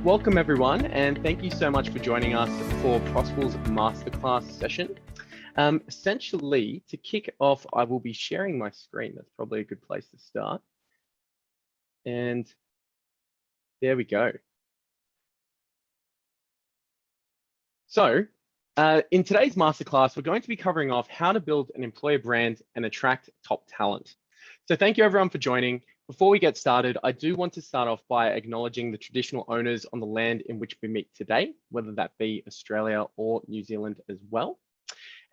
Welcome everyone, and thank you so much for joining us for Prosple's Masterclass session. Essentially, to kick off, I will be sharing my screen. That's probably a good place to start. And there we go. So, in today's masterclass, we're going to be covering off how to build an employer brand and attract top talent. So thank you everyone for joining. Before we get started, I do want to start off by acknowledging the traditional owners on the land in which we meet today, whether that be Australia or New Zealand as well.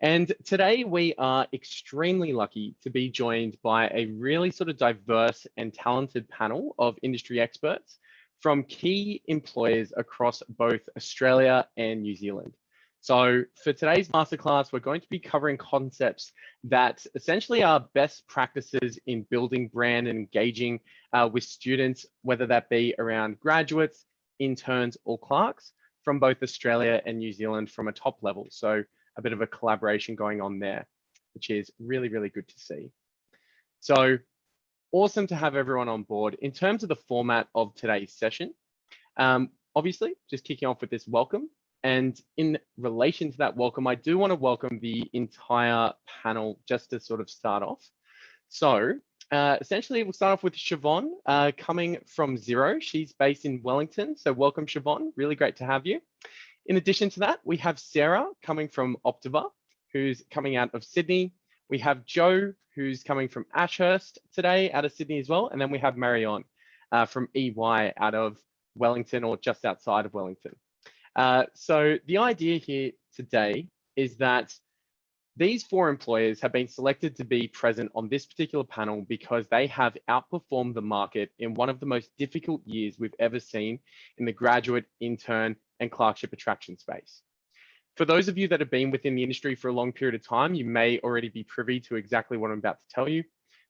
And today we are extremely lucky to be joined by a really sort of diverse and talented panel of industry experts from key employers across both Australia and New Zealand. So for today's masterclass, we're going to be covering concepts that essentially are best practices in building brand and engaging with students, whether that be around graduates, interns, or clerks from both Australia and New Zealand from a top level. So a bit of a collaboration going on there, which is really, really good to see. So awesome to have everyone on board. In terms of the format of today's session, obviously just kicking off with this welcome. And in relation to that welcome, I do want to welcome the entire panel just to sort of start off. So essentially, we'll start off with Siobhan coming from Xero. She's based in Wellington. So welcome, Siobhan. Really great to have you. In addition to that, we have Sarah coming from Optiver, who's coming out of Sydney. We have Joe, who's coming from Ashurst today out of Sydney as well. And then we have Marion from EY out of Wellington or just outside of Wellington. So the idea here today is that these four employers have been selected to be present on this particular panel because they have outperformed the market in one of the most difficult years we've ever seen in the graduate, intern, and clerkship attraction space. For those of you that have been within the industry for a long period of time, you may already be privy to exactly what I'm about to tell you.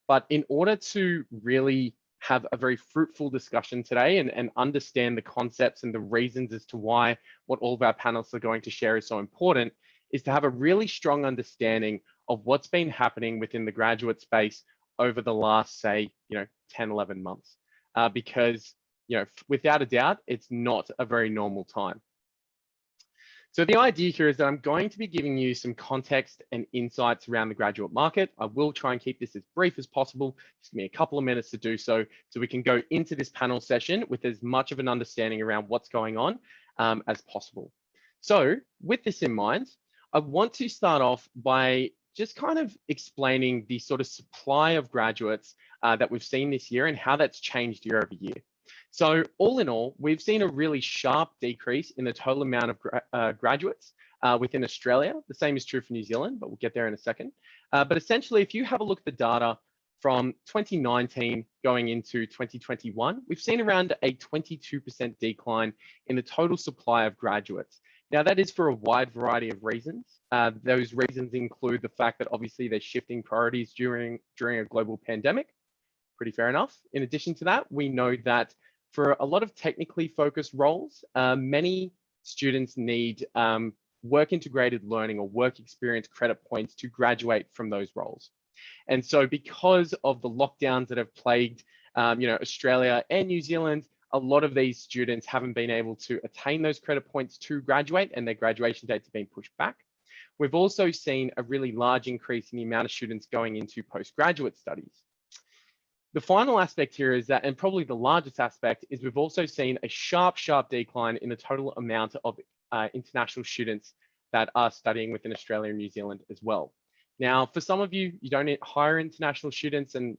But in order to really have a very fruitful discussion today and understand the concepts and the reasons as to why what all of our panelists are going to share is so important, is to have a really strong understanding of what's been happening within the graduate space over the last, say, 10, 11 months. Because, without a doubt, it's not a very normal time. So the idea here is that I'm going to be giving you some context and insights around the graduate market. I will try and keep this as brief as possible. Just give me a couple of minutes to do so we can go into this panel session with as much of an understanding around what's going on as possible. So with this in mind, I want to start off by just kind of explaining the sort of supply of graduates that we've seen this year and how that's changed year over year. So all in all, we've seen a really sharp decrease in the total amount of graduates within Australia. The same is true for New Zealand, but we'll get there in a second. But essentially, if you have a look at the data from 2019 going into 2021, we've seen around a 22% decline in the total supply of graduates. Now, that is for a wide variety of reasons. Those reasons include the fact that obviously they're shifting priorities during a global pandemic. Pretty fair enough. In addition to that, we know that for a lot of technically focused roles, many students need work integrated learning or work experience credit points to graduate from those roles. And so because of the lockdowns that have plagued Australia and New Zealand, a lot of these students haven't been able to attain those credit points to graduate, and their graduation dates have been pushed back. We've also seen a really large increase in the amount of students going into postgraduate studies. The final aspect here is that, and probably the largest aspect, is we've also seen a sharp decline in the total amount of international students that are studying within Australia and New Zealand as well. Now, for some of you, you don't hire international students, and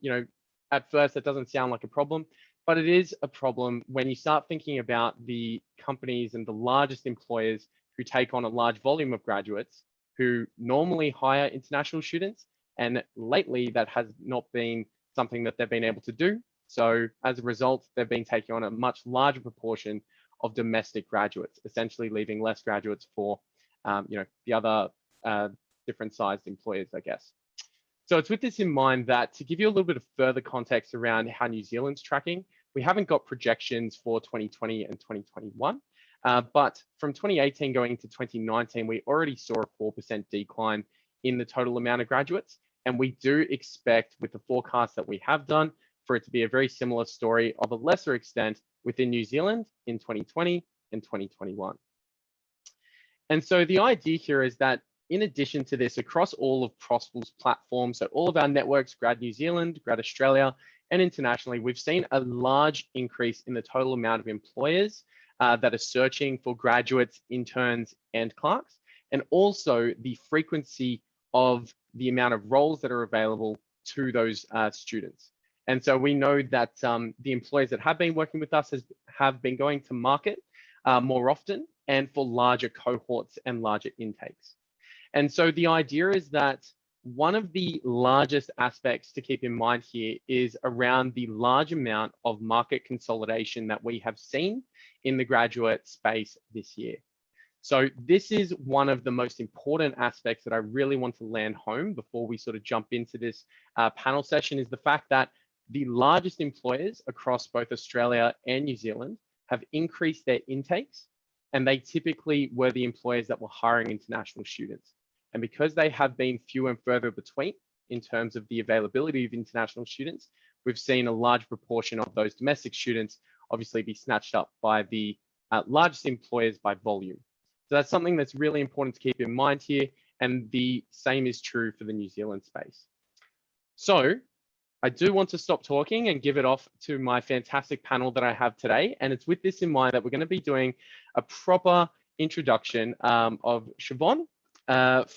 at first that doesn't sound like a problem, but it is a problem when you start thinking about the companies and the largest employers who take on a large volume of graduates who normally hire international students, and lately that has not been something that they've been able to do. So as a result, they've been taking on a much larger proportion of domestic graduates, essentially leaving less graduates for the other different sized employers, I guess. So it's with this in mind that to give you a little bit of further context around how New Zealand's tracking, we haven't got projections for 2020 and 2021, but from 2018 going into 2019, we already saw a 4% decline in the total amount of graduates. And we do expect, with the forecast that we have done, for it to be a very similar story of a lesser extent within New Zealand in 2020 and 2021. And so the idea here is that in addition to this, across all of Prosple's platforms, so all of our networks, Grad New Zealand, Grad Australia, and internationally, we've seen a large increase in the total amount of employers that are searching for graduates, interns, and clerks, and also the frequency of the amount of roles that are available to those students. And so we know that the employers that have been working with us have been going to market more often and for larger cohorts and larger intakes. And so the idea is that one of the largest aspects to keep in mind here is around the large amount of market consolidation that we have seen in the graduate space this year. So this is one of the most important aspects that I really want to land home before we sort of jump into this panel session, is the fact that the largest employers across both Australia and New Zealand have increased their intakes, and they typically were the employers that were hiring international students. And because they have been few and further between in terms of the availability of international students, we've seen a large proportion of those domestic students obviously be snatched up by the largest employers by volume. So that's something that's really important to keep in mind here. And the same is true for the New Zealand space. So I do want to stop talking and give it off to my fantastic panel that I have today. And it's with this in mind that we're going to be doing a proper introduction of Siobhan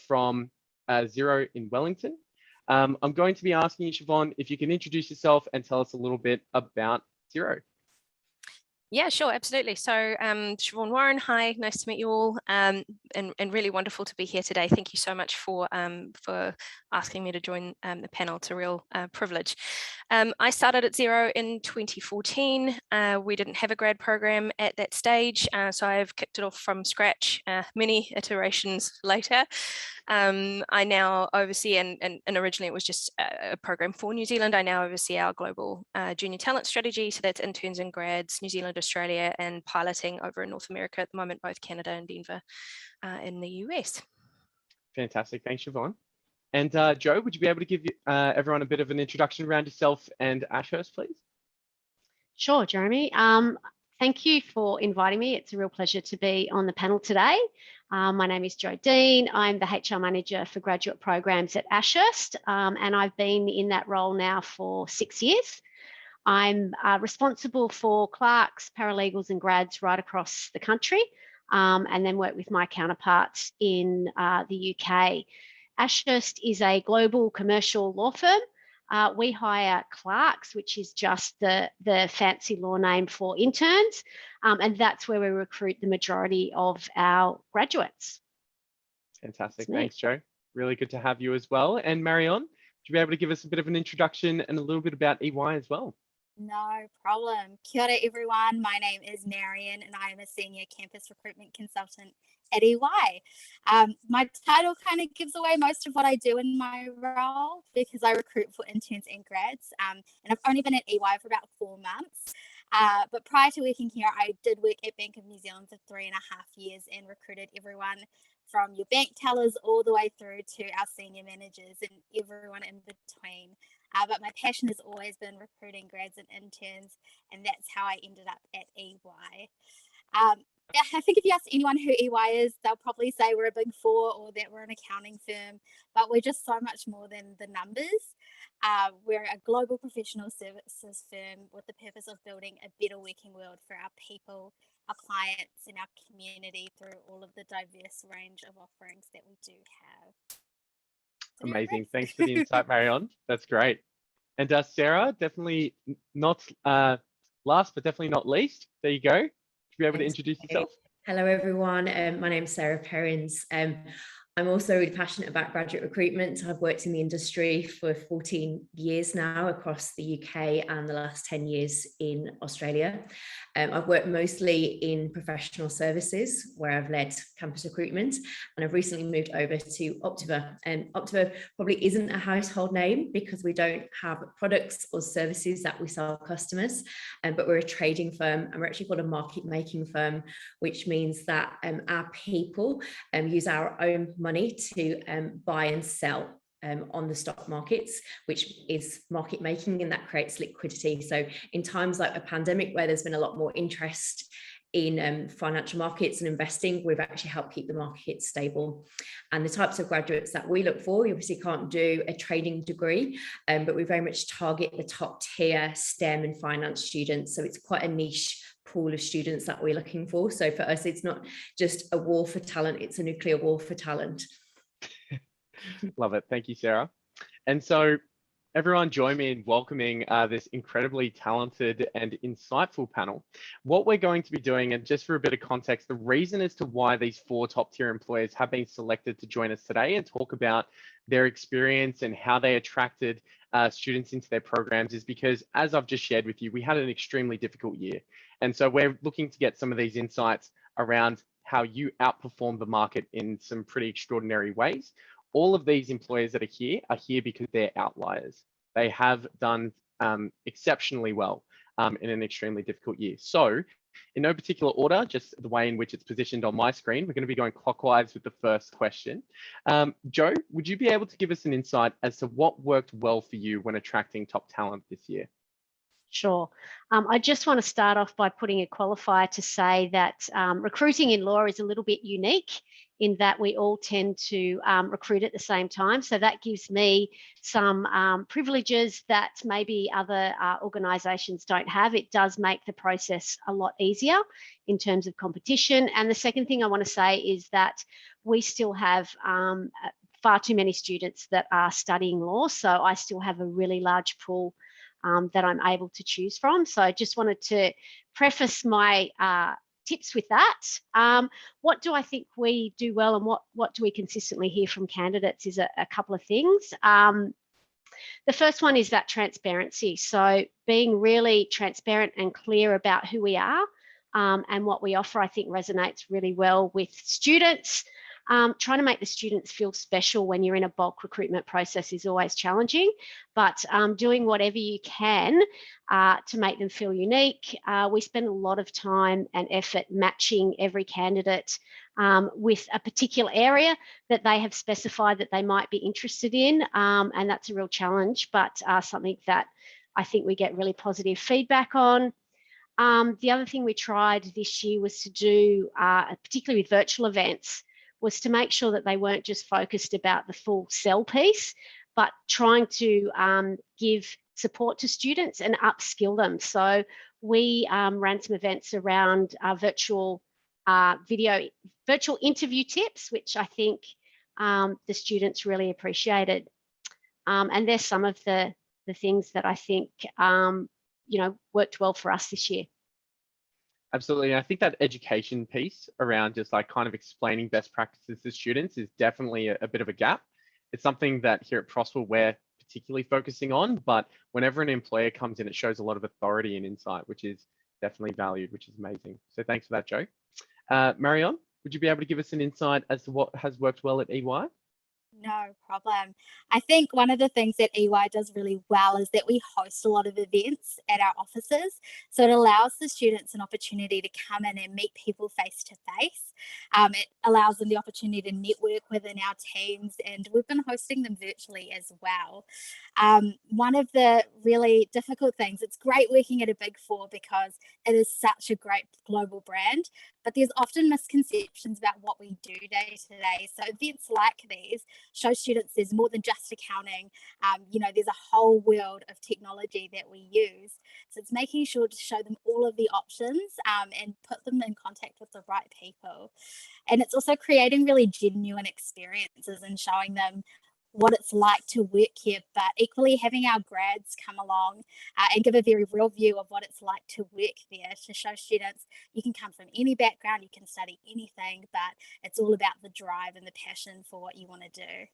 from Xero in Wellington. I'm going to be asking you, Siobhan, if you can introduce yourself and tell us a little bit about Xero. Yeah, sure, absolutely. So Siobhan Warren, hi, nice to meet you all, and really wonderful to be here today. Thank you so much for asking me to join the panel. It's a real privilege. I started at Xero in 2014. We didn't have a grad program at that stage, so I've kicked it off from scratch many iterations later. I now oversee, and originally it was just a program for New Zealand. I now oversee our global junior talent strategy. So that's interns and grads, New Zealand, Australia, and piloting over in North America at the moment, both Canada and Denver in the US. Fantastic. Thanks, Siobhan. And Joe, would you be able to give everyone a bit of an introduction around yourself and Ashurst, please? Sure, Jeremy. Thank you for inviting me. It's a real pleasure to be on the panel today. My name is Jo Dean. I'm the HR manager for graduate programs at Ashurst, and I've been in that role now for 6 years. I'm responsible for clerks, paralegals and grads right across the country, and then work with my counterparts in the UK. Ashurst is a global commercial law firm. We hire clerks, which is just the fancy law name for interns, and that's where we recruit the majority of our graduates. Fantastic. Thanks, Joe. Really good to have you as well. And Marion, would you be able to give us a bit of an introduction and a little bit about EY as well? No problem. Kia ora, everyone. My name is Marion, and I am a senior campus recruitment consultant at EY. My title kind of gives away most of what I do in my role, because I recruit for interns and grads, and I've only been at EY for about 4 months. But prior to working here, I did work at Bank of New Zealand for 3.5 years and recruited everyone from your bank tellers all the way through to our senior managers and everyone in between. But my passion has always been recruiting grads and interns, and that's how I ended up at EY. I think if you ask anyone who EY is, they'll probably say we're a Big Four or that we're an accounting firm, but we're just so much more than the numbers. We're a global professional services firm with the purpose of building a better working world for our people, our clients, and our community through all of the diverse range of offerings that we do have. Amazing. Thanks for the insight, Marion. That's great. And Sarah, definitely not last, but definitely not least. There you go. To be able to introduce yourself. Hello, everyone. My name is Sarah Perrins. I'm also really passionate about graduate recruitment. I've worked in the industry for 14 years now across the UK and the last 10 years in Australia. I've worked mostly in professional services where I've led campus recruitment, and I've recently moved over to Optiver. And Optiver probably isn't a household name because we don't have products or services that we sell customers, but we're a trading firm, and we're actually called a market making firm, which means that our people use our own money to buy and sell on the stock markets, which is market making, and that creates liquidity. So in times like a pandemic where there's been a lot more interest in financial markets and investing, we've actually helped keep the market stable. And the types of graduates that we look for, you obviously can't do a trading degree, but we very much target the top tier STEM and finance students. So it's quite a niche pool of students that we're looking for. So for us, it's not just a war for talent, it's a nuclear war for talent. Love it. Thank you, Sarah. And so everyone join me in welcoming this incredibly talented and insightful panel. What we're going to be doing, and just for a bit of context, the reason as to why these 4 top tier employers have been selected to join us today and talk about their experience and how they attracted students into their programs is because, as I've just shared with you, we had an extremely difficult year. And so we're looking to get some of these insights around how you outperform the market in some pretty extraordinary ways. All of these employers that are here because they're outliers. They have done exceptionally well in an extremely difficult year. So in no particular order, just the way in which it's positioned on my screen, we're going to be going clockwise with the first question. Joe, would you be able to give us an insight as to what worked well for you when attracting top talent this year? Sure. I just want to start off by putting a qualifier to say that recruiting in law is a little bit unique in that we all tend to recruit at the same time. So that gives me some privileges that maybe other organisations don't have. It does make the process a lot easier in terms of competition. And the second thing I want to say is that we still have far too many students that are studying law. So I still have a really large pool that I'm able to choose from. So I just wanted to preface my tips with that. What do I think we do well, and what do we consistently hear from candidates is a couple of things. The first one is that transparency. So being really transparent and clear about who we are and what we offer, I think resonates really well with students. Trying to make the students feel special when you're in a bulk recruitment process is always challenging, but doing whatever you can to make them feel unique. We spend a lot of time and effort matching every candidate with a particular area that they have specified that they might be interested in, and that's a real challenge, but something that I think we get really positive feedback on. The other thing we tried this year was to do, particularly with virtual events, was to make sure that they weren't just focused about the full sell piece, but trying to give support to students and upskill them. So we ran some events around virtual interview tips, which I think the students really appreciated. And there's some of the things that I think worked well for us this year. Absolutely. And I think that education piece around just like kind of explaining best practices to students is definitely a bit of a gap. It's something that here at Prosple we're particularly focusing on, but whenever an employer comes in, it shows a lot of authority and insight, which is definitely valued, which is amazing. So thanks for that, Joe. Marion, would you be able to give us an insight as to what has worked well at EY? No problem. I think one of the things that EY does really well is that we host a lot of events at our offices. So it allows the students an opportunity to come in and meet people face to face. It allows them the opportunity to network within our teams, and we've been hosting them virtually as well. One of the really difficult things, it's great working at a Big Four because it is such a great global brand, but there's often misconceptions about what we do day to day. So events like these show students there's more than just accounting. There's a whole world of technology that we use. So it's making sure to show them all of the options and put them in contact with the right people. And it's also creating really genuine experiences and showing them what it's like to work here, but equally having our grads come along and give a very real view of what it's like to work there, to show students you can come from any background, you can study anything, but it's all about the drive and the passion for what you want to do.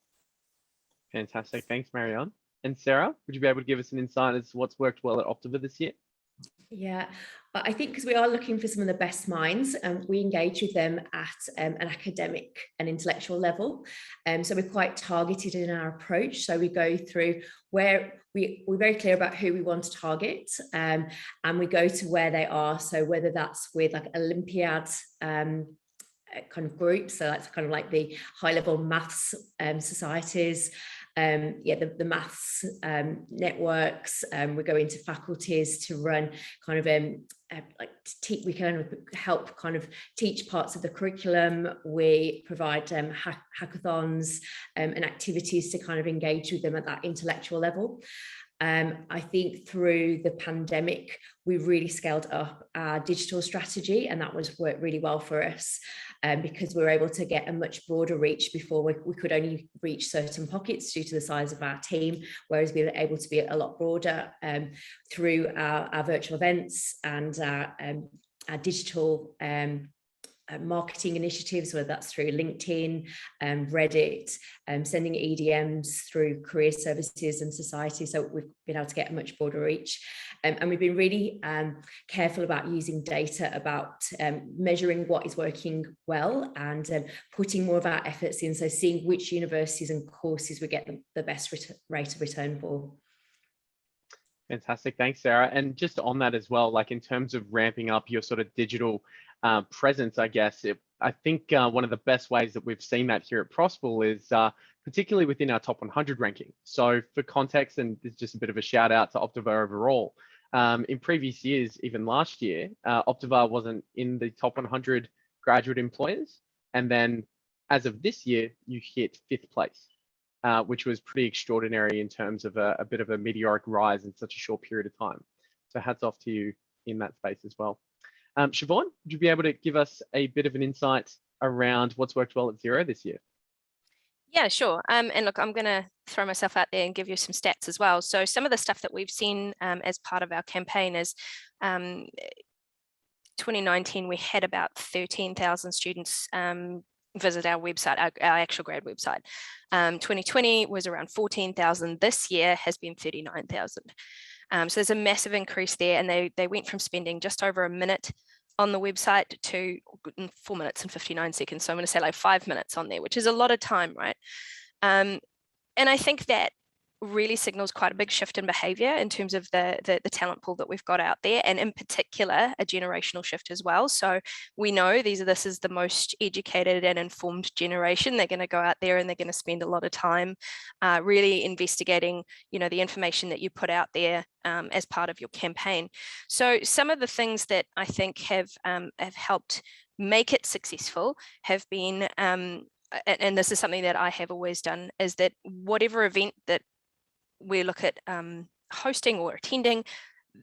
Fantastic. Thanks, Marion. And Sarah, would you be able to give us an insight as to what's worked well at Optiver this year? Yeah, I think because we are looking for some of the best minds, and we engage with them at an academic and intellectual level. So we're quite targeted in our approach. So we go through where we're very clear about who we want to target, and we go to where they are. So whether that's with like Olympiad kind of groups, so that's kind of like the high level maths societies, the maths networks. We're going to faculties to run kind of we can help kind of teach parts of the curriculum. We provide hackathons and activities to kind of engage with them at that intellectual level. I think through the pandemic, we really scaled up our digital strategy, and that was worked really well for us because we were able to get a much broader reach. Before we could only reach certain pockets due to the size of our team, whereas we were able to be a lot broader through our virtual events and our digital marketing initiatives, whether that's through LinkedIn, Reddit, sending EDMs through career services and society. So we've been able to get a much broader reach. And we've been really careful about using data, about measuring what is working well and putting more of our efforts in. So seeing which universities and courses we get the best rate of return for. Fantastic. Thanks, Sarah. And just on that as well, like in terms of ramping up your sort of digital presence, I guess, I think one of the best ways that we've seen that here at Prosple is particularly within our top 100 ranking. So for context, and it's just a bit of a shout out to Optiver overall, in previous years, even last year, Optiver wasn't in the top 100 graduate employers. And then as of this year, you hit 5th place, which was pretty extraordinary in terms of a bit of a meteoric rise in such a short period of time. So hats off to you in that space as well. Siobhan, would you be able to give us a bit of an insight around what's worked well at Xero this year? Yeah, sure. And look, I'm going to throw myself out there and give you some stats as well. So some of the stuff that we've seen as part of our campaign is 2019, we had about 13,000 students visit our website, our actual grad website. 2020 was around 14,000. This year has been 39,000. So there's a massive increase there, and they went from spending just over a minute on the website to 4 minutes and 59 seconds. So I'm going to say like 5 minutes on there, which is a lot of time, right? And I think that really signals quite a big shift in behavior in terms of the talent pool that we've got out there, and in particular a generational shift as well. So we know this is the most educated and informed generation. They're going to go out there and they're going to spend a lot of time really investigating, the information that you put out there as part of your campaign. So some of the things that I think have helped make it successful have been and this is something that I have always done, is that whatever event that we look at hosting or attending,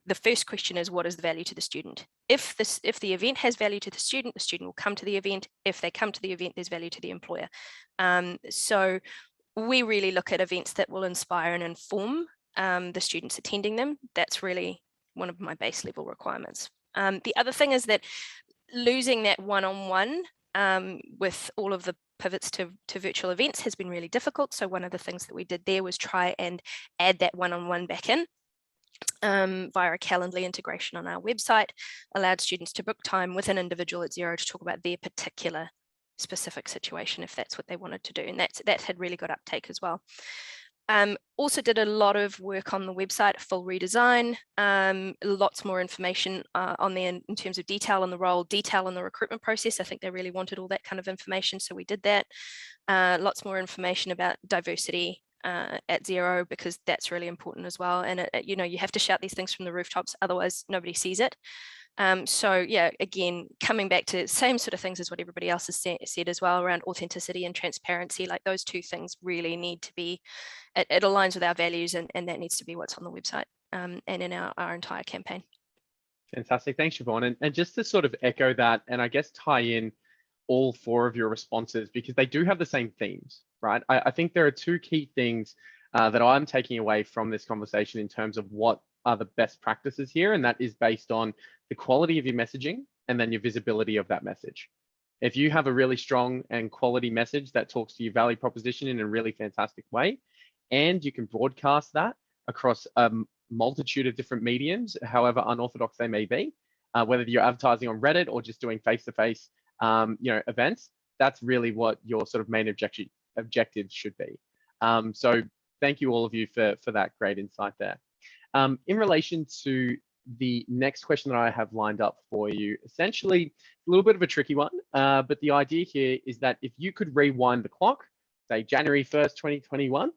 the first question is, what is the value to the student? If the event has value to the student will come to the event. If they come to the event, there's value to the employer. So we really look at events that will inspire and inform the students attending them. That's really one of my base level requirements. The other thing is that losing that one-on-one with all of the pivots to virtual events has been really difficult. So one of the things that we did there was try and add that one-on-one back in via a Calendly integration on our website, allowed students to book time with an individual at Xero to talk about their particular specific situation if that's what they wanted to do. And that had really good uptake as well. Also did a lot of work on the website, full redesign, lots more information on there in terms of detail on the role, detail on the recruitment process. I think they really wanted all that kind of information, so we did that. Lots more information about diversity at Xero, because that's really important as well. And you have to shout these things from the rooftops, otherwise nobody sees it. So yeah, again, coming back to same sort of things as what everybody else has said as well around authenticity and transparency, like those two things really need to be, it aligns with our values, and that needs to be what's on the website and in our entire campaign. Fantastic. Thanks, Siobhan. And just to sort of echo that, and I guess tie in all 4 of your responses, because they do have the same themes, right? I think there are 2 key things that I'm taking away from this conversation in terms of what are the best practices here, and that is based on the quality of your messaging and then your visibility of that message. If you have a really strong and quality message that talks to your value proposition in a really fantastic way, and you can broadcast that across a multitude of different mediums, however unorthodox they may be, whether you're advertising on Reddit or just doing face-to-face events, that's really what your sort of main objectives should be. So thank you all of you for that great insight there. In relation to the next question that I have lined up for you, essentially a little bit of a tricky one, but the idea here is that if you could rewind the clock, say January 1st, 2021,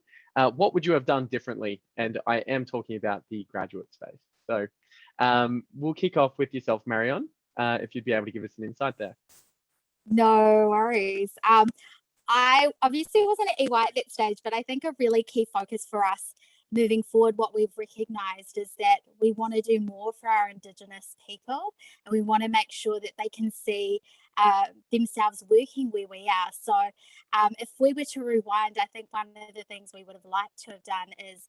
what would you have done differently? And I am talking about the graduate space. So we'll kick off with yourself, Marion, if you'd be able to give us an insight there. No worries. I obviously wasn't at EY at that stage, but I think a really key focus for us moving forward, what we've recognised is that we want to do more for our Indigenous people, and we want to make sure that they can see themselves working where we are. So if we were to rewind, I think one of the things we would have liked to have done is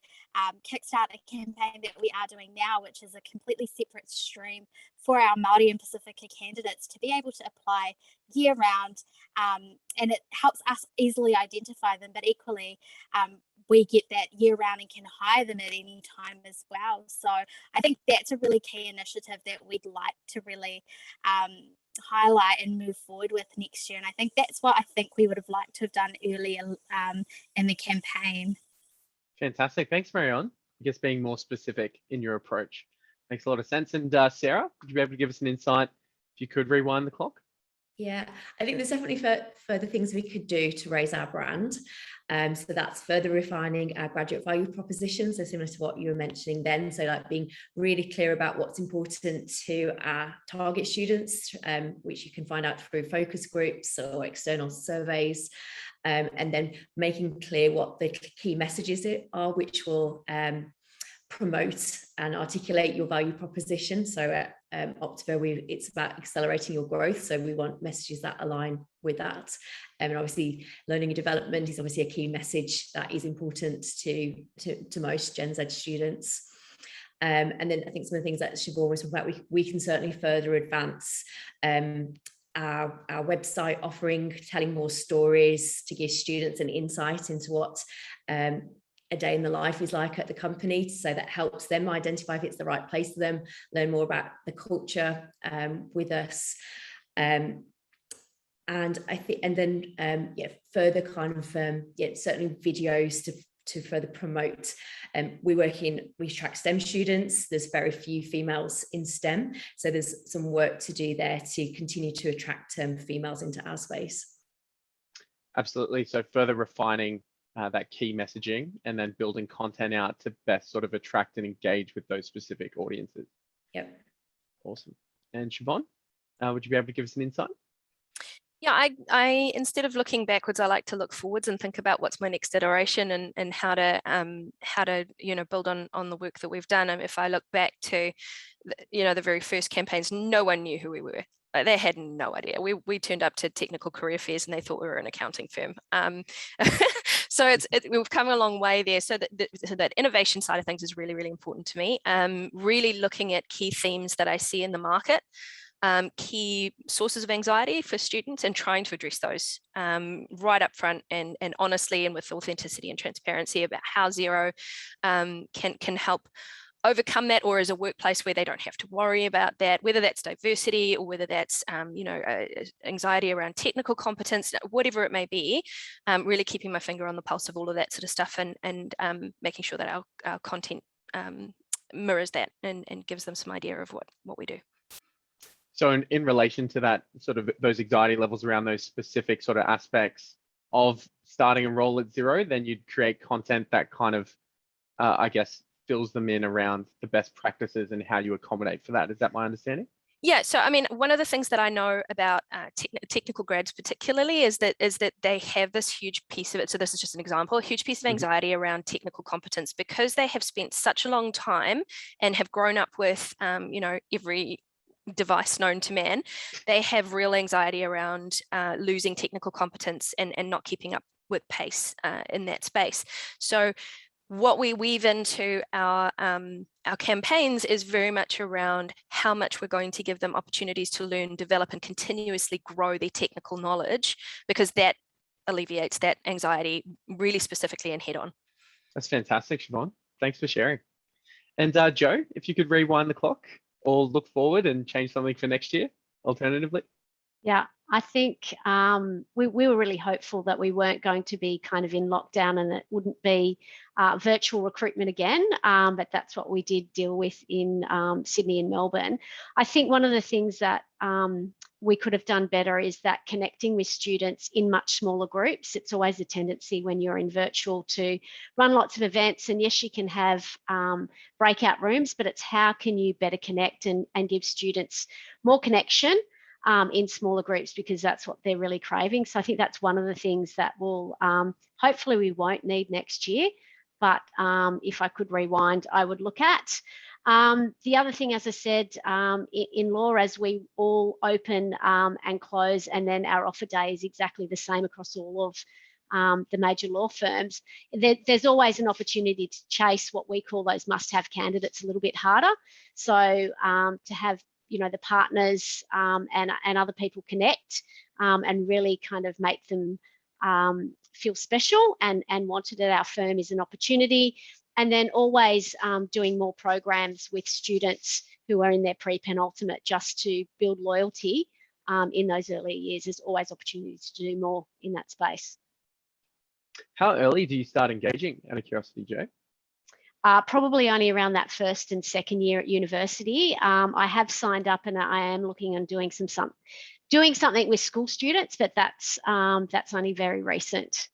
kickstart a campaign that we are doing now, which is a completely separate stream for our Māori and Pacifica candidates to be able to apply year round, and it helps us easily identify them, but equally we get that year round and can hire them at any time as well. So I think that's a really key initiative that we'd like to really highlight and move forward with next year. And I think that's what I think we would have liked to have done earlier in the campaign. Fantastic. Thanks, Marion. I guess being more specific in your approach makes a lot of sense. And Sarah, would you be able to give us an insight if you could rewind the clock? Yeah, I think there's definitely further things we could do to raise our brand. So that's further refining our graduate value proposition, so similar to what you were mentioning then. So like being really clear about what's important to our target students, which you can find out through focus groups or external surveys, and then making clear what the key messages are, which will promote and articulate your value proposition. So at Optiver, it's about accelerating your growth. So we want messages that align with that. And obviously learning and development is obviously a key message that is important to most Gen Z students. And then I think some of the things that Siobhan was talking about, we can certainly further advance our website offering, telling more stories to give students an insight into what a day in the life is like at the company, so that helps them identify if it's the right place for them, learn more about the culture with us, and I think, and then further kind of certainly videos to further promote. We track STEM students. There's very few females in STEM, so there's some work to do there to continue to attract females into our space. Absolutely. So further refining that key messaging and then building content out to best sort of attract and engage with those specific audiences. Yep. Awesome. And Siobhan, would you be able to give us an insight? Yeah, I instead of looking backwards, I like to look forwards and think about what's my next iteration and how to build on the work that we've done. And if I look back to the very first campaigns, no one knew who we were. They had no idea. We turned up to technical career fairs and they thought we were an accounting firm. So we've come a long way there. So that innovation side of things is really, really important to me. Really looking at key themes that I see in the market, key sources of anxiety for students, and trying to address those right up front and honestly and with authenticity and transparency about how Xero can help overcome that, or as a workplace where they don't have to worry about that, whether that's diversity or whether that's anxiety around technical competence, whatever it may be. Really keeping my finger on the pulse of all of that sort of stuff, and making sure that our content mirrors that and gives them some idea of what we do. So in relation to that, sort of those anxiety levels around those specific sort of aspects of starting a role at Xero, then you'd create content that kind of, I guess, fills them in around the best practices and how you accommodate for that. Is that my understanding? Yeah, so I mean, one of the things that I know about technical grads particularly is that they have this huge piece of it. So this is just an example, a huge piece of anxiety around technical competence, because they have spent such a long time and have grown up with, every device known to man. They have real anxiety around losing technical competence and not keeping up with pace in that space. So what we weave into our campaigns is very much around how much we're going to give them opportunities to learn, develop, and continuously grow their technical knowledge, because that alleviates that anxiety really specifically and head on. That's fantastic, Siobhan. Thanks for sharing. And Joe, if you could rewind the clock or look forward and change something for next year, alternatively. Yeah, I think we were really hopeful that we weren't going to be kind of in lockdown and it wouldn't be virtual recruitment again, but that's what we did deal with in Sydney and Melbourne. I think one of the things that we could have done better is that connecting with students in much smaller groups. It's always a tendency when you're in virtual to run lots of events, and yes, you can have breakout rooms, but it's how can you better connect and give students more connection in smaller groups, because that's what they're really craving. So I think that's one of the things that will hopefully we won't need next year, but if I could rewind, I would look at. The other thing, as I said, in law, as we all open and close, and then our offer day is exactly the same across all of the major law firms, there's always an opportunity to chase what we call those must-have candidates a little bit harder. So to have the partners and other people connect and really kind of make them feel special and wanted at our firm is an opportunity. And then always doing more programs with students who are in their pre-penultimate, just to build loyalty in those early years. There's always opportunities to do more in that space. How early do you start engaging, out of curiosity, Jo? Probably only around that first and second year at university. I have signed up and I am looking and doing something with school students, but that's only very recent.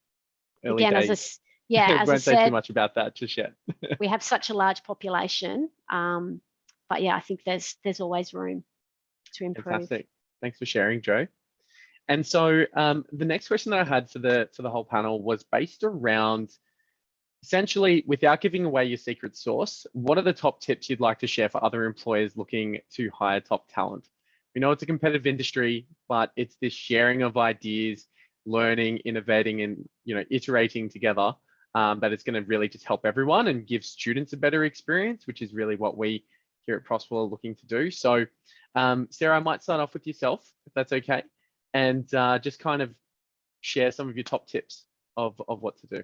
Early Again, days. as I won't say said, too much about that just yet. we have such a large population, but yeah, I think there's always room to improve. Fantastic. Thanks for sharing, Jo. And so the next question that I had for the whole panel was based around, essentially, without giving away your secret sauce, what are the top tips you'd like to share for other employers looking to hire top talent? We know it's a competitive industry, but it's this sharing of ideas, learning, innovating, and iterating together that it's going to really just help everyone and give students a better experience, which is really what we here at Prosple are looking to do. So, Sarah, I might start off with yourself, if that's okay, and just kind of share some of your top tips of what to do.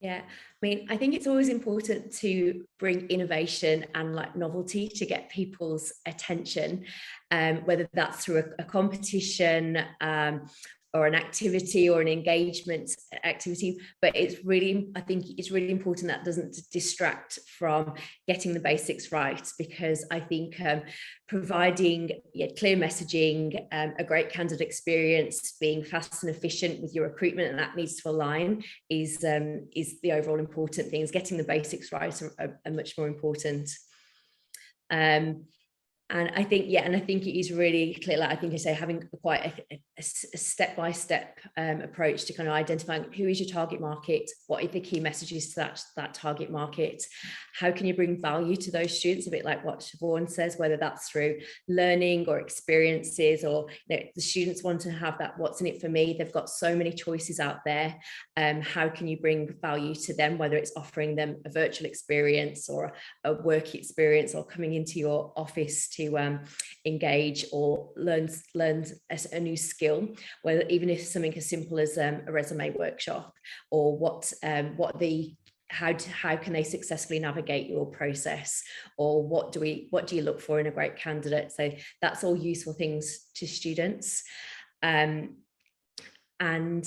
Yeah, I mean, I think it's always important to bring innovation and novelty to get people's attention, whether that's through a competition or an activity or an engagement activity. But I think it's really important that doesn't distract from getting the basics right, because I think providing clear messaging, a great candidate experience, being fast and efficient with your recruitment, and that needs to align, is the overall important things. Getting the basics right are much more important. And I think it is really clear. I think I say having quite a step-by-step approach to kind of identifying who is your target market, what are the key messages to that target market, how can you bring value to those students, a bit like what Siobhan says, whether that's through learning or experiences, or the students want to have that what's in it for me. They've got so many choices out there. How can you bring value to them, whether it's offering them a virtual experience or a work experience, or coming into your office to engage or learn a new skill, whether even if something as simple as a resume workshop, or how can they successfully navigate your process, or what do you look for in a great candidate. So that's all useful things to students, and then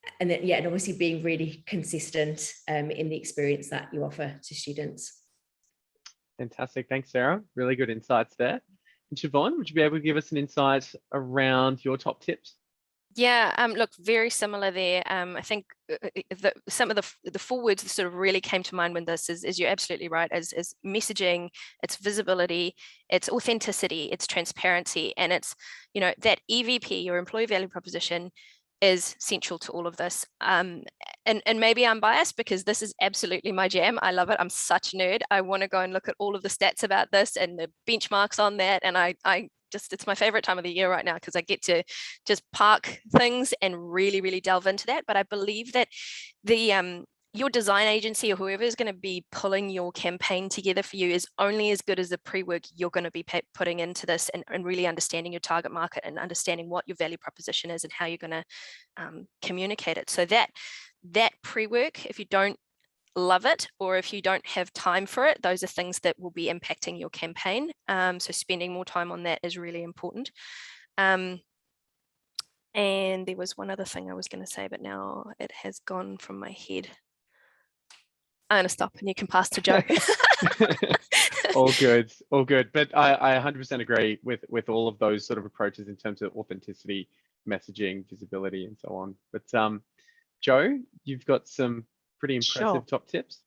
and obviously being really consistent in the experience that you offer to students. Fantastic. Thanks, Sarah. Really good insights there. And Siobhan, would you be able to give us an insight around your top tips? Yeah, look, very similar there. I think some of the four words that sort of really came to mind when this is you're absolutely right, as messaging, it's visibility, it's authenticity, it's transparency, and it's, that EVP, your employee value proposition, is central to all of this. And maybe I'm biased because this is absolutely my jam. I love it. I'm such a nerd. I want to go and look at all of the stats about this and the benchmarks on that. And it's my favorite time of the year right now, because I get to just park things and really, really delve into that. But I believe that your design agency or whoever is going to be pulling your campaign together for you is only as good as the pre-work you're going to be putting into this, and really understanding your target market and understanding what your value proposition is and how you're going to communicate it. So that pre-work, if you don't love it or if you don't have time for it, those are things that will be impacting your campaign. So spending more time on that is really important. And there was one other thing I was going to say, but now it has gone from my head. I'm going to stop and you can pass to Joe. All good, all good. But I 100% agree with all of those sort of approaches in terms of authenticity, messaging, visibility, and so on. But Joe, you've got some pretty impressive Sure. top tips.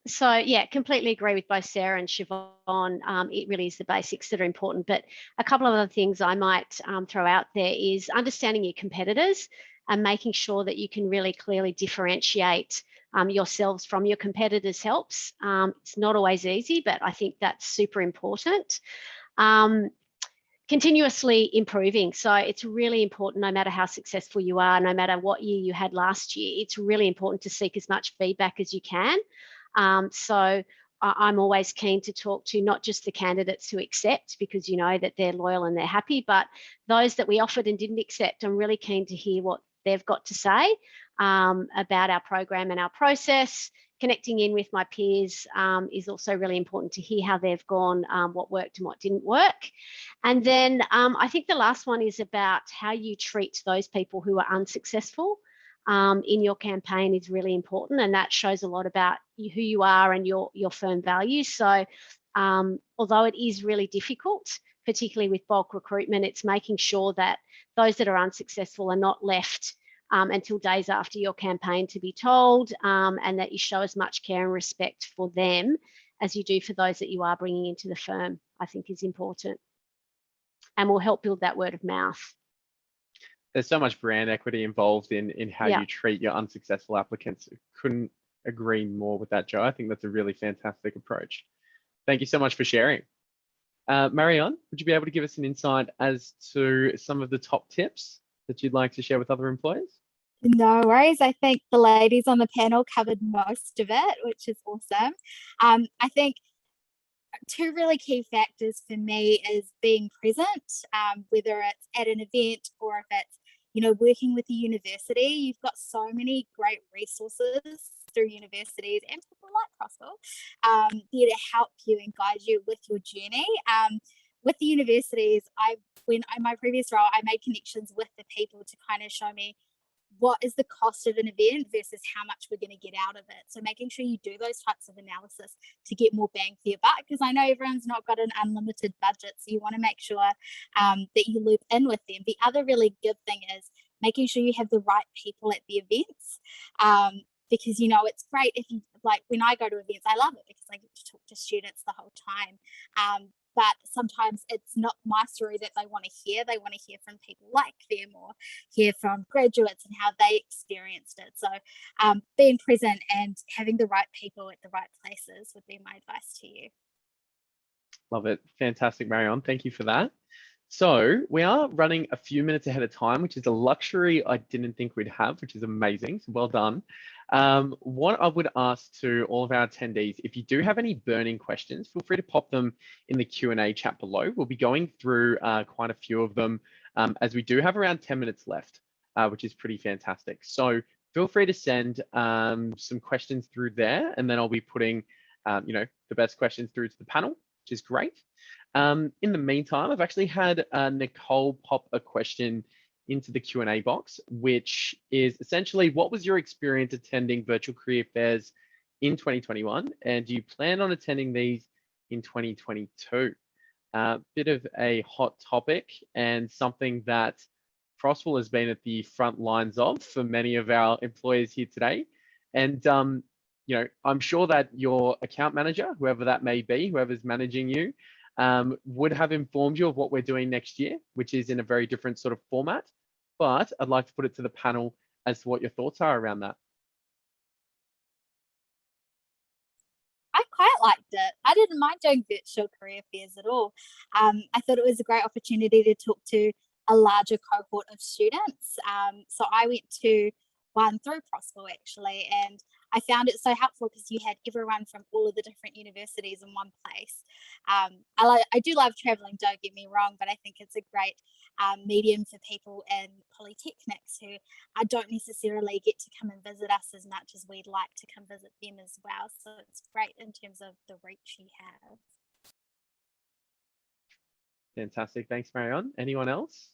So yeah, completely agree with both Sarah and Siobhan. It really is the basics that are important, but a couple of other things I might throw out there is understanding your competitors and making sure that you can really clearly differentiate yourselves from your competitors helps. It's not always easy, but I think that's super important. Continuously improving. So it's really important, no matter how successful you are, no matter what year you had last year, it's really important to seek as much feedback as you can. So I'm always keen to talk to not just the candidates who accept, because you know that they're loyal and they're happy, but those that we offered and didn't accept. I'm really keen to hear what they've got to say about our program and our process. Connecting in with my peers is also really important to hear how they've gone, what worked and what didn't work. And then I think the last one is about how you treat those people who are unsuccessful in your campaign is really important, and that shows a lot about who you are and your firm values. So although it is really difficult, particularly with bulk recruitment, it's making sure that those that are unsuccessful are not left until days after your campaign to be told, and that you show as much care and respect for them as you do for those that you are bringing into the firm, I think is important, and will help build that word of mouth. There's so much brand equity involved in how you treat your unsuccessful applicants. Couldn't agree more with that, Joe. I think that's a really fantastic approach. Thank you so much for sharing. Marianne, would you be able to give us an insight as to some of the top tips that you'd like to share with other employers? No worries. I think the ladies on the panel covered most of it, which is awesome. I think two really key factors for me is being present, whether it's at an event or if it's, you know, working with the university. You've got so many great resources through universities and people like Prosple there to help you and guide you with your journey. With the universities, when in my previous role, I made connections with the people to kind of show me what is the cost of an event versus how much we're going to get out of it. So making sure you do those types of analysis to get more bang for your buck, because I know everyone's not got an unlimited budget. So you want to make sure that you loop in with them. The other really good thing is making sure you have the right people at the events. Because, you know, it's great if you, like when I go to events, I love it because I get to talk to students the whole time. But sometimes it's not my story that they want to hear. They want to hear from people like them or hear from graduates and how they experienced it. So being present and having the right people at the right places would be my advice to you. Love it. Fantastic, Marianne. Thank you for that. So we are running a few minutes ahead of time, which is a luxury I didn't think we'd have, which is amazing. So well done. What I would ask to all of our attendees, if you do have any burning questions, feel free to pop them in the Q&A chat below. We'll be going through quite a few of them as we do have around 10 minutes left, which is pretty fantastic. So feel free to send some questions through there, and then I'll be putting you know, the best questions through to the panel, which is great. In the meantime, I've actually had Nicole pop a question into the Q&A box, which is essentially, what was your experience attending virtual career fairs in 2021? And do you plan on attending these in 2022? Bit of a hot topic and something that Prosple has been at the front lines of for many of our employers here today. And you know, I'm sure that your account manager, whoever that may be, whoever's managing you, would have informed you of what we're doing next year, which is in a very different sort of format. But I'd like to put it to the panel as to what your thoughts are around that. I quite liked it. I didn't mind doing virtual career fairs at all. I thought it was a great opportunity to talk to a larger cohort of students. So I went to one through Prosple actually, and I found it so helpful because you had everyone from all of the different universities in one place. I do love traveling, don't get me wrong, but I think it's a great medium for people in polytechnics who don't necessarily get to come and visit us as much as we'd like to come visit them as well. So it's great in terms of the reach you have. Fantastic. Thanks, Marianne. Anyone else?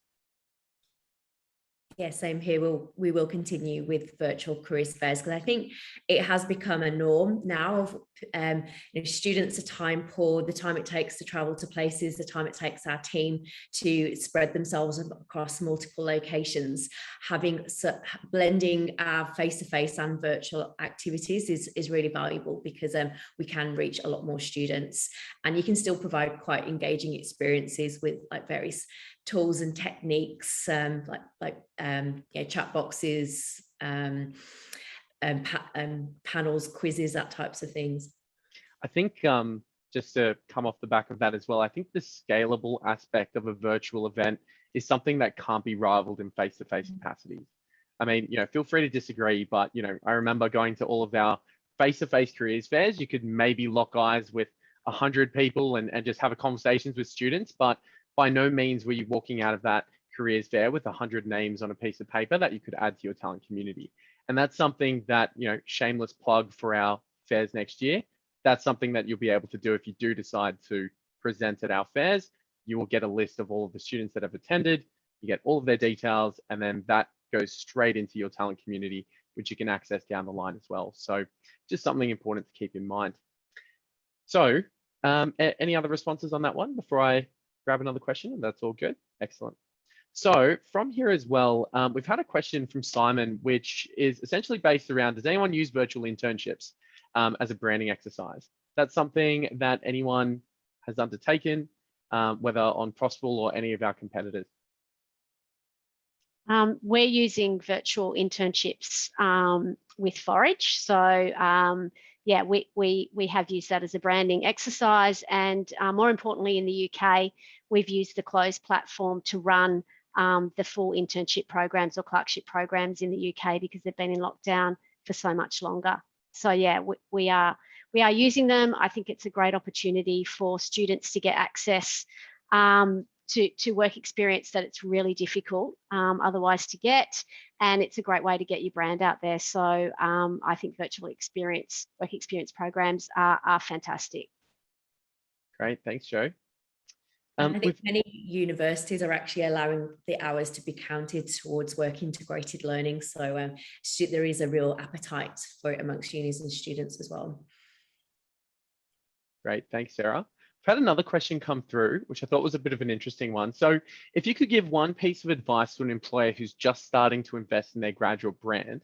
Yeah, same here. We will continue with virtual careers fairs, because I think it has become a norm now of students are time poor, the time it takes to travel to places, the time it takes our team to spread themselves across multiple locations. Blending our face-to-face and virtual activities is really valuable, because we can reach a lot more students, and you can still provide quite engaging experiences with like various tools and techniques, chat boxes, panels, quizzes, that types of things. I think just to come off the back of that as well, I think the scalable aspect of a virtual event is something that can't be rivaled in face-to-face capacities. I mean, feel free to disagree, but I remember going to all of our face-to-face careers fairs. You could maybe lock eyes with 100 people and just have a conversations with students, but by no means were you walking out of that careers fair with 100 names on a piece of paper that you could add to your talent community. And that's something that, shameless plug for our fairs next year. That's something that you'll be able to do if you do decide to present at our fairs. You will get a list of all of the students that have attended, you get all of their details, and then that goes straight into your talent community, which you can access down the line as well. So just something important to keep in mind. So any other responses on that one before I grab another question? That's all good. Excellent. So from here as well, we've had a question from Simon, which is essentially based around, does anyone use virtual internships as a branding exercise? That's something that anyone has undertaken, whether on Prosple or any of our competitors. We're using virtual internships with Forage. So yeah, we have used that as a branding exercise, and more importantly, in the UK, we've used the closed platform to run the full internship programs or clerkship programs in the UK, because they've been in lockdown for so much longer. So yeah, we are using them. I think it's a great opportunity for students to get access to work experience that it's really difficult otherwise to get, and it's a great way to get your brand out there. So I think virtual work experience programs are fantastic. Great, thanks, Jo. I think many universities are actually allowing the hours to be counted towards work integrated learning. So there is a real appetite for it amongst unis and students as well. Great, thanks, Sarah. I've had another question come through, which I thought was a bit of an interesting one. So if you could give one piece of advice to an employer who's just starting to invest in their graduate brand,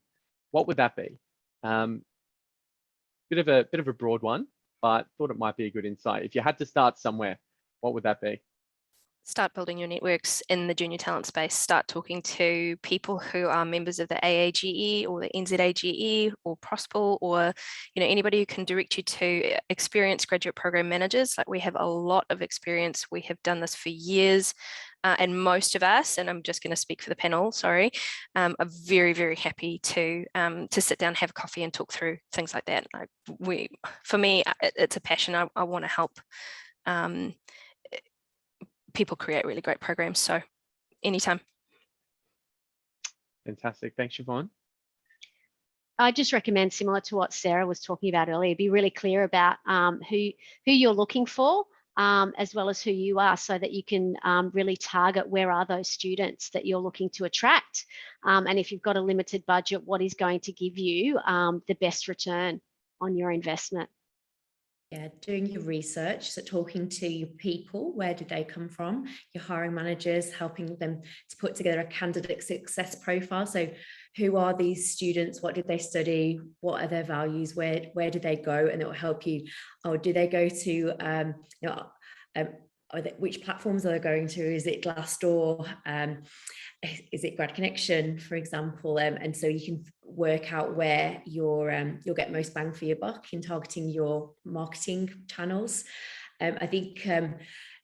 what would that be? Bit of a broad one, but thought it might be a good insight. If you had to start somewhere, what would that be? Start building your networks in the junior talent space. Start talking to people who are members of the AAGE or the NZAGE or Prosple, or anybody who can direct you to experienced graduate program managers. Like, we have a lot of experience. We have done this for years, and most of us, and I'm just going to speak for the panel, sorry, are very, very happy to sit down, have a coffee, and talk through things like that. For me, it's a passion. I want to help people create really great programs. So anytime. Fantastic. Thanks, Siobhan. I just recommend, similar to what Sarah was talking about earlier, be really clear about who you're looking for, as well as who you are, so that you can really target where are those students that you're looking to attract. And if you've got a limited budget, what is going to give you the best return on your investment? Yeah, doing your research, so talking to your people, where did they come from? Your hiring managers, helping them to put together a candidate success profile. So who are these students? What did they study? What are their values? Where did they go? And it will help you. Oh, do they go to, which platforms are they going to? Is it Glassdoor? Is it Grad Connection, for example? And so you can work out where you'll get most bang for your buck in targeting your marketing channels. I think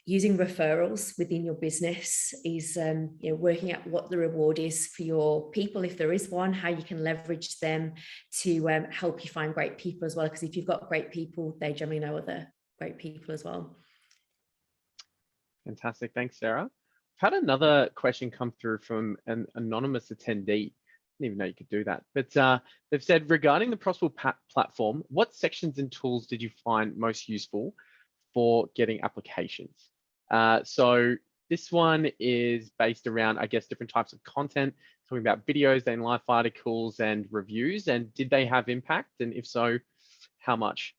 using referrals within your business is working out what the reward is for your people, if there is one, how you can leverage them to help you find great people as well. Because if you've got great people, they generally know other great people as well. Fantastic. Thanks, Sarah. I've had another question come through from an anonymous attendee. I didn't even know you could do that. But they've said, regarding the Prosple platform, what sections and tools did you find most useful for getting applications? So this one is based around, I guess, different types of content. talking about videos, day in life articles and reviews, and did they have impact? And if so, how much?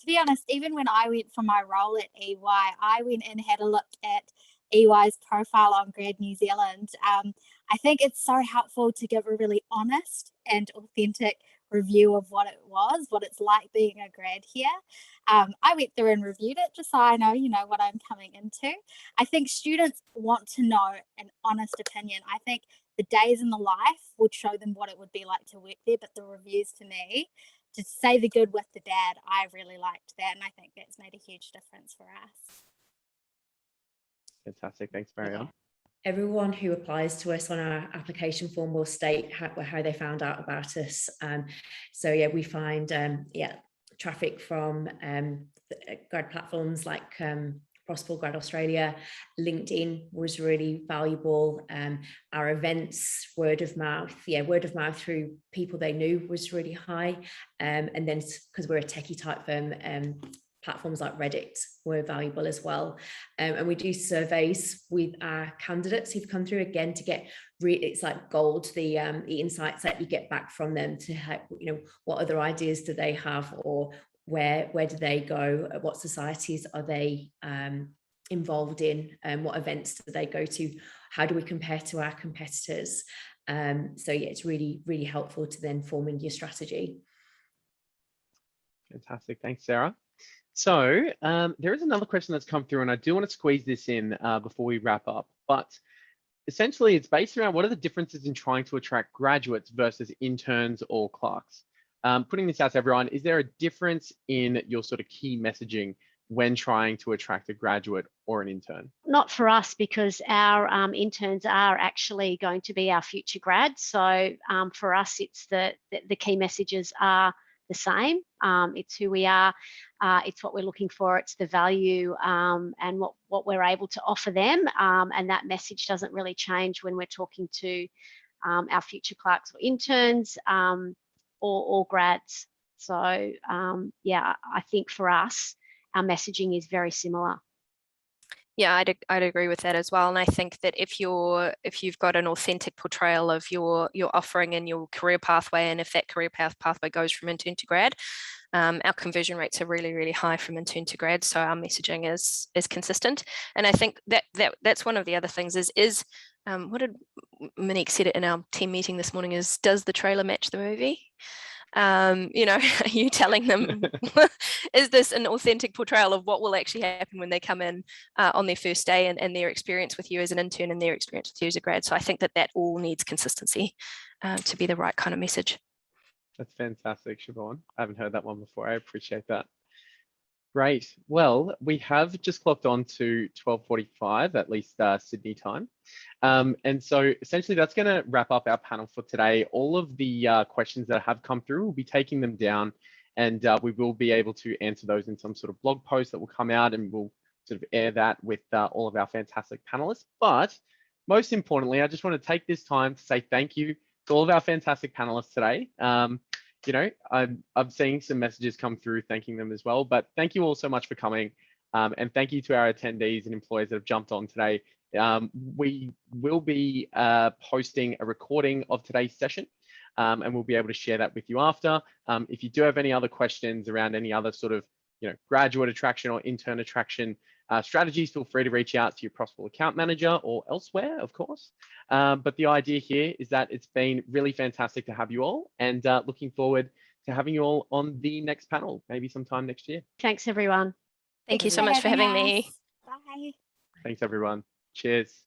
To be honest, even when I went for my role at EY, I went and had a look at EY's profile on Grad New Zealand. I think it's so helpful to give a really honest and authentic review of what it was, what it's like being a grad here. I went through and reviewed it just so I know, what I'm coming into. I think students want to know an honest opinion. I think the days in the life would show them what it would be like to work there, but the reviews to me, to say the good with the bad, I really liked that, and I think that's made a huge difference for us. Fantastic. Thanks, Marianne. Everyone who applies to us on our application form will state how they found out about us. So yeah, we find traffic from grad platforms like Prosple, Grad Australia. LinkedIn was really valuable. Our events, word of mouth through people they knew was really high. And then because we're a techie type firm, platforms like Reddit were valuable as well. And we do surveys with our candidates who've come through, again, to get it's like gold, the insights that you get back from them to help, what other ideas do they have, or where do they go, what societies are they involved in, what events do they go to, how do we compare to our competitors. So yeah, it's really, really helpful to then forming your strategy. Fantastic. Thanks, Sarah. So there is another question that's come through, and I do want to squeeze this in before we wrap up. But essentially, it's based around what are the differences in trying to attract graduates versus interns or clerks? Putting this out to everyone, is there a difference in your sort of key messaging when trying to attract a graduate or an intern? Not for us, because our interns are actually going to be our future grads. So for us, it's the key messages are the same. It's who we are, it's what we're looking for, it's the value and what we're able to offer them. And that message doesn't really change when we're talking to our future clerks or interns or grads. So yeah, I think for us, our messaging is very similar. Yeah, I'd agree with that as well. And I think that if you've got an authentic portrayal of your offering and your career pathway, and if that career pathway goes from intern to grad, our conversion rates are really, really high from intern to grad. So our messaging is consistent. And I think that's one of the other things is what did Monique said in our team meeting this morning is, does the trailer match the movie? Are you telling them, is this an authentic portrayal of what will actually happen when they come in on their first day, and their experience with you as an intern and their experience with you as a grad? So I think that all needs consistency to be the right kind of message. That's fantastic, Siobhan. I haven't heard that one before. I appreciate that. Great. Well, we have just clocked on to 12:45, at least Sydney time. And so essentially that's going to wrap up our panel for today. All of the questions that have come through, we'll be taking them down, and we will be able to answer those in some sort of blog post that will come out, and we'll sort of air that with all of our fantastic panelists. But most importantly, I just want to take this time to say thank you to all of our fantastic panelists today. I'm seeing some messages come through thanking them as well, but thank you all so much for coming. And thank you to our attendees and employees that have jumped on today. We will be posting a recording of today's session, and we'll be able to share that with you after. If you do have any other questions around any other sort of graduate attraction or intern attraction strategies, feel free to reach out to your Prosple account manager or elsewhere, of course. But the idea here is that it's been really fantastic to have you all, and looking forward to having you all on the next panel, maybe sometime next year. Thanks, everyone. Thank you so much for having me. Bye. Thanks, everyone. Cheers.